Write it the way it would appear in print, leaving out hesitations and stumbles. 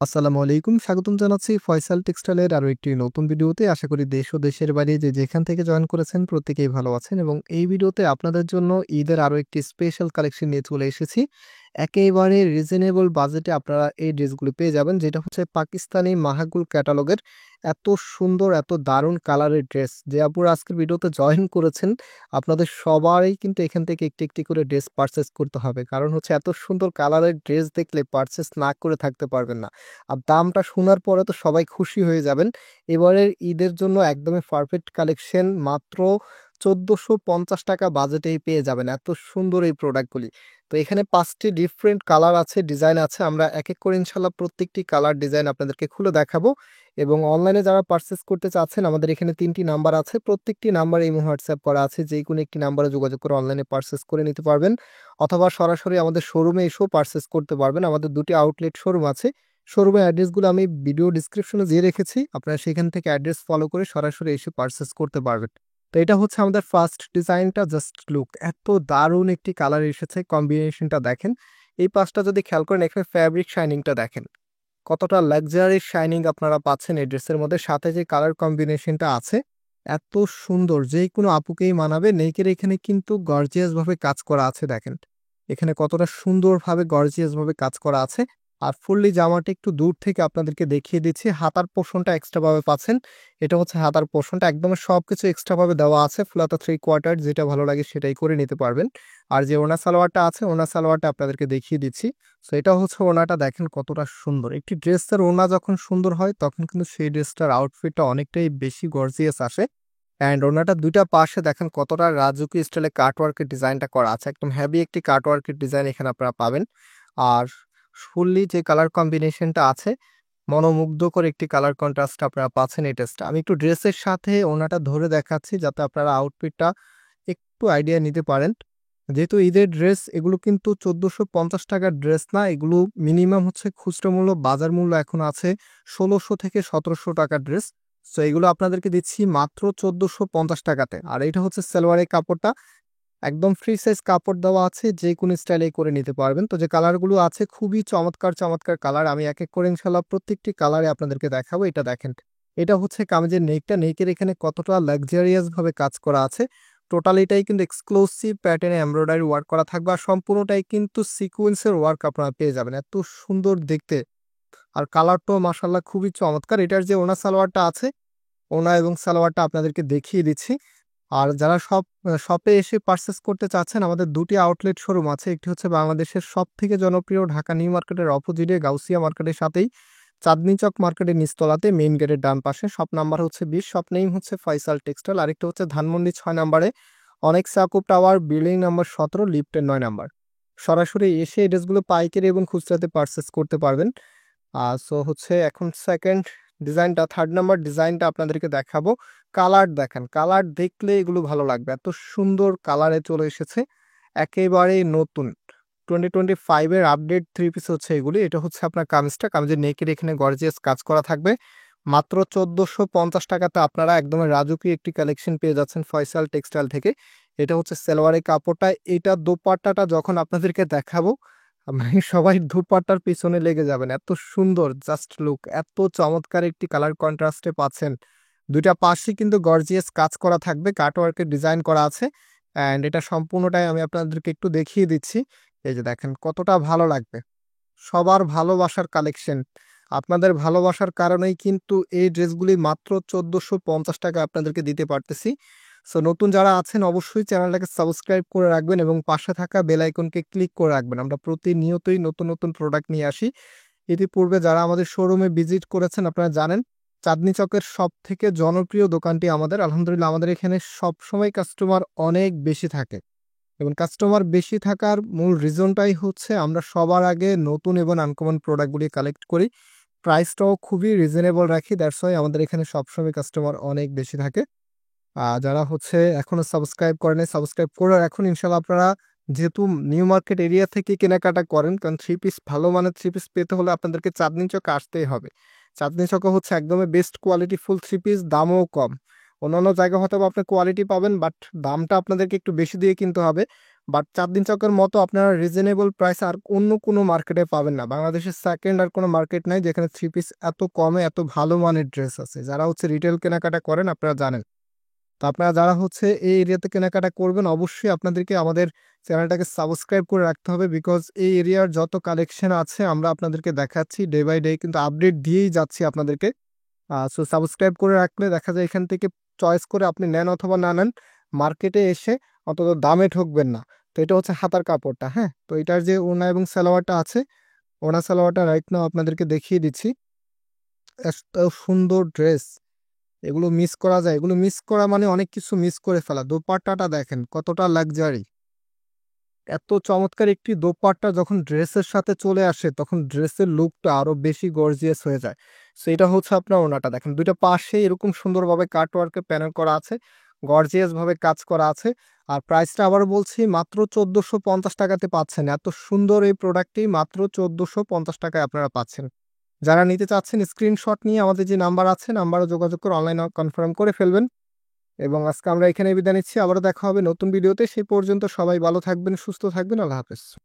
আসসালামু আলাইকুম। স্বাগতম জানাচ্ছি ফয়সাল টেক্সটাইলের আরো একটি নতুন ভিডিওতে। আশা করি দেশ ও দেশের বাইরে যে যেখান থেকে জয়েন করেছেন প্রত্যেকেই ভালো আছেন এবং এই ভিডিওতে আপনাদের জন্য ঈদের আরো একটি স্পেশাল কালেকশন নিয়ে চলে এসেছি। একেবারে রিজনেবল বাজেটে আপনারা এই ড্রেসগুলো পেয়ে যাবেন, যেটা হচ্ছে পাকিস্তানি মাহাগুল ক্যাটালগের এত সুন্দর, এত দারুণ কালারের ড্রেস। যে আপুরা আজকের ভিডিওতে জয়েন করেছেন, আপনাদের সবারই কিন্তু এখান থেকে একটি, একটি করে ড্রেস পারচেজ করতে হবে। কারণ হচ্ছে এত সুন্দর কালারের ড্রেস দেখলে পারচেজ না করে থাকতে পারবেন না। আর দামটা শোনার পরে তো সবাই খুশি হয়ে যাবেন। এবারের ঈদের জন্য একদমই পারফেক্ট কালেকশন, মাত্র ১৪৫০ টাকা বাজেটেই পেয়ে যাবেন এত সুন্দর এই প্রোডাক্টগুলি। তো এখানে ৫টি ডিফারেন্ট কালার আছে, ডিজাইন আছে। আমরা এক এক করে ইনশাল্লাহ প্রত্যেকটি কালার ডিজাইন আপনাদেরকে খুলে দেখাবো। এবং অনলাইনে যারা পারচেস করতে চাচ্ছেন, আমাদের এখানে ৩টি নাম্বার আছে, প্রত্যেকটি নাম্বার ইমো হোয়াটসঅ্যাপ করা আছে। যে কোনো একটি নাম্বারে যোগাযোগ করে অনলাইনে পারচেস করে নিতে পারবেন, অথবা সরাসরি আমাদের শোরুমে এসেও পারচেস করতে পারবেন। আমাদের দুটি আউটলেট শোরুম আছে। শোরুমের অ্যাড্রেসগুলো আমি ভিডিও ডিসক্রিপশনে দিয়ে রেখেছি, আপনারা সেখান থেকে অ্যাড্রেস ফলো করে সরাসরি এসে পারচেস করতে পারবেন। তো এটা হচ্ছে আমাদের ফার্স্ট ডিজাইনটা। জাস্ট লুক, এত দারুণ একটি কালার এসেছে, কম্বিনেশনটা দেখেন। এই পাশটা যদি খেয়াল করেন, এখানে ফ্যাব্রিক শাইনিংটা দেখেন, কতটা লাক্সারি শাইনিং আপনারা পাচ্ছেন এই ড্রেসের মধ্যে। সাথে যে কালার কম্বিনেশনটা আছে এত সুন্দর, যে কোনো আপুকেই মানাবে। নেকের এখানে কিন্তু গর্জিয়াস ভাবে কাজ করা আছে, দেখেন এখানে কতটা সুন্দরভাবে গর্জিয়াস ভাবে কাজ করা আছে। আর ফুললি জামাটা একটু দূর থেকে আপনাদেরকে দেখিয়ে দিচ্ছি। হাতার পোর্শনটা এক্সট্রা ভাবে পাচ্ছেন, এটা হচ্ছে হাতার পোর্শনটা, একদম সবকিছু এক্সট্রা ভাবে দেওয়া আছে। ফুলাতা 3/4, যেটা ভালো লাগে সেটাই করে নিতে পারবেন। আর যে ওনা সালোয়ারটা আছে, ওনা সালোয়ারটা আপনাদেরকে দেখিয়ে দিচ্ছি। সো এটা হচ্ছে ওনাটা, দেখেন কতটা সুন্দর। একটি ড্রেসের ওনা যখন সুন্দর হয় তখন কিন্তু সেই ড্রেসটার আউটফিটটা অনেকটাই বেশি গর্জিয়াস আসে। অ্যান্ড ওনাটা দুইটা পাশে দেখেন কতটা রাজুকি স্টাইলে কাটওয়ার্কের ডিজাইনটা করা আছে, একদম হেভি একটি কাটওয়ার্কের ডিজাইন এখানে আপনারা পাবেন। আর ফুললি যে কালার কম্বিনেশনটা আছে, মনোমুগ্ধকর একটি কালার কন্ট্রাস্ট আপনারা পাচ্ছেন এই ড্রেসটা। আমি একটু ড্রেসের সাথে ওনাটা ধরে দেখাচ্ছি যাতে আপনারা আউটফিটটা একটু আইডিয়া নিতে পারেন। যেহেতু ঈদের ড্রেস, এগুলো কিন্তু ১৪৫০ টাকার ড্রেস না, এগুলো মিনিমাম হচ্ছে খুচরা মূল্য, বাজার মূল্য এখন আছে ১৬০০ থেকে ১৭০০ টাকার ড্রেস। সো এগুলো আপনাদেরকে দিচ্ছি মাত্র ১৪৫০ টাকাতে। আর এটা হচ্ছে সালোয়ারের কাপড়টা, একদম ফ্রি সাইজ কাপড় দেওয়া আছে, যে কোনো স্টাইলে করে নিতে পারবেন। তো যে কালারগুলো আছে খুবই চমৎকার চমৎকার কালার, আমি এক এক করে ইনশাল্লাহ প্রত্যেকটি কালারে আপনাদেরকে দেখাবো। এটা দেখেন, এটা হচ্ছে কামিজের নেকটা, নেকের এখানে কতটা লাক্সারিয়াস ভাবে কাজ করা আছে। টোটাল এটাই কিন্তু এক্সক্লুসিভ প্যাটার্নে এমব্রয়ডারি ওয়ার্ক করা থাকবে, আর সম্পূর্ণটাই কিন্তু সিকোয়েন্সের ওয়ার্ক আপনারা পেয়ে যাবেন, এত সুন্দর দেখতে। আর কালারটাও মাশাল্লাহ খুবই চমৎকার। এটার যে ওনা সালোয়ারটা আছে, ওনা এবং সালোয়ারটা আপনাদেরকে দেখিয়ে দিচ্ছি। আর যারা শপে এসে পারচেস করতে চাচ্ছেন, আমাদের দুটি আউটলেট শোরুম আছে। একটি হচ্ছে বাংলাদেশের সবথেকে জনপ্রিয় ঢাকা নিউ মার্কেটের অপোজিটে গাউসিয়া মার্কেটের সাথেই চাঁদনী চক মার্কেটের নিচতলাতে মেইন গেটের ডান পাশে। শপ নাম্বার হচ্ছে ২০, শপ নেম হচ্ছে ফয়সাল টেক্সটাইল। আরেকটা হচ্ছে ধানমন্ডি ৬ নাম্বারে অনেক সাকুব টাওয়ার, বিল্ডিং নাম্বার ১৭, লিফটের ৯ নাম্বার। সরাসরি এসে এই ড্রেসগুলো পাইকারি এবং খুচরাতে পারচেস করতে পারবেন। সো হচ্ছে এখন সেকেন্ড ডিজাইনটা, থার্ড নাম্বার ডিজাইনটা আপনাদেরকে দেখাবো। কালার দেখেন, কালার দেখলে এগুলো ভালো লাগবে, এত সুন্দর কালারে চলে এসেছে, একেবারে নতুন 2025 এর আপডেট থ্রি পিস হচ্ছে এগুলি। এটা হচ্ছে আপনার কামিজটা, কামিজের নেকের এখানে গর্জিয়াস কাজ করা থাকবে। মাত্র ১৪৫০ টাকাতে আপনারা একদম রাজুকি একটি কালেকশন পেয়ে যাচ্ছেন ফয়সাল টেক্সটাইল থেকে। এটা হচ্ছে সালোয়ারের কাপড়টা। এটা দোপাট্টাটা যখন আপনাদেরকে দেখাবো, মানে সবাই দুপাট্টার পিছনে লেগে যাবেন, এত সুন্দর। জাস্ট লুক, এত চমৎকার একটি কালার কন্ট্রাস্টে পাচ্ছেন। দুইটা পাশে কিন্তু গর্জিয়াস কাজ করা থাকবে, কাটওয়ার্কের ডিজাইন করা আছে। অ্যান্ড এটা সম্পূর্ণটাই আমি আপনাদেরকে একটু দেখিয়ে দিচ্ছি। এই যে দেখেন কতটা ভালো লাগবে, সবার ভালোবাসার কালেকশন। আপনাদের ভালোবাসার কারণেই কিন্তু এই ড্রেসগুলি মাত্র ১৪৫০ টাকা আপনাদেরকে দিতে পারতেছি। সো নতুন যারা আছেন অবশ্যই চ্যানেলটাকে সাবস্ক্রাইব করে রাখবেন এবং পাশে থাকা বেল আইকনকে ক্লিক করে রাখবেন। আমরা প্রতিনিয়তই নতুন নতুন প্রোডাক্ট নিয়ে আসি। ইতিপূর্বে যারা আমাদের শোরুমে ভিজিট করেছেন আপনারা জানেন, চাঁদনী চকের সব থেকে জনপ্রিয় দোকানটি আমাদের। আলহামদুলিল্লাহ আমাদের এখানে সবসময় কাস্টমার অনেক বেশি থাকে, এবং কাস্টমার বেশি থাকার মূল রিজনটাই হচ্ছে আমরা সবার আগে নতুন এবং আনকমন প্রোডাক্টগুলি কালেক্ট করি, প্রাইসটাও খুবই রিজনেবল রাখি। দ্যাটস ওয়াই আমাদের এখানে সবসময় কাস্টমার অনেক বেশি থাকে। যারা হচ্ছে এখনো সাবস্ক্রাইব করেন, সাবস্ক্রাইব করে রাখুন ইনশাল্লাহ। আপনারা যেহেতু নিউ মার্কেট এরিয়া থেকে কেনাকাটা করেন, কারণ থ্রি পিস, ভালো মানের থ্রি পিস পেতে হলে আপনাদেরকে চাঁদনী চকে আসতেই হবে। চাঁদনী চকে হচ্ছে একদমই best quality full three piece, দামও কম। অন্যান্য জায়গা হয়তো আপনি কোয়ালিটি পাবেন, বাট দামটা আপনাদেরকে একটু বেশি দিয়ে কিনতে হবে। বাট চাঁদনি চকের মতো আপনারা রিজনেবল প্রাইস আর অন্য কোনো মার্কেটে পাবেন না। বাংলাদেশের সেকেন্ড আর কোনো মার্কেট নাই যেখানে থ্রি পিস এত কমে এত ভালো মানের ড্রেস আছে। যারা হচ্ছে রিটেল কেনাকাটা করেন আপনারা জানেন। তো আপনারা যারা হচ্ছে এই এরিয়াতে কেনাকাটা করবেন অবশ্যই আপনাদেরকে আমাদের চ্যানেলটাকে সাবস্ক্রাইব করে রাখতে হবে, বিকজ এই এরিয়ার যত কালেকশন আছে আমরা আপনাদেরকে দেখাচ্ছি ডে বাই ডে, কিন্তু আপডেট দিয়েই যাচ্ছি আপনাদেরকে। সো সাবস্ক্রাইব করে রাখলে দেখা যায় এখান থেকে চয়েস করে আপনি নেন অথবা না নেন, মার্কেটে এসে অন্তত দামে ঠকবেন না। তো এটা হচ্ছে হাতার কাপড়টা, হ্যাঁ। তো এটার যে ওড়না এবং সালোয়ারটা আছে, ওড়না সালোয়ারটা রাইট নাও আপনাদেরকে দেখিয়ে দিচ্ছি। এত সুন্দর ড্রেস, এগুলো মিস করা যায়? এগুলো মিস করা মানে অনেক কিছু মিস করে ফেলা। দোপাট্টাটা দেখেন কতটা লাক্সারি, এত চমৎকার একটি দোপাট্টা যখন ড্রেসের সাথে চলে আসে তখন ড্রেসের লুকটা আরো বেশি গর্জিয়াস হয়ে যায়। সো এটা হচ্ছে আপনার ওড়নাটা দেখেন, দুইটা পাশে এরকম সুন্দরভাবে কাট ওয়ার্কে প্যানেল করা আছে, গর্জিয়াস ভাবে কাজ করা আছে। আর প্রাইসটা আবার বলছি মাত্র 1450 টাকাতে পাচ্ছেন। এত সুন্দর এই প্রোডাক্টটি মাত্র 1450 টাকায় আপনারা পাচ্ছেন। যারা নিতে চাচ্ছেন স্ক্রিনশট নিয়ে আমাদের যে নাম্বার আছে নাম্বারে যোগাযোগ করে অনলাইনে কনফার্ম করে ফেলবেন। এবং আজকে আমরা এখানে বিদায় নিচ্ছি, আবারও দেখা হবে নতুন ভিডিওতে। সেই পর্যন্ত সবাই ভালো থাকবেন, সুস্থ থাকবেন। আল্লাহ হাফেজ।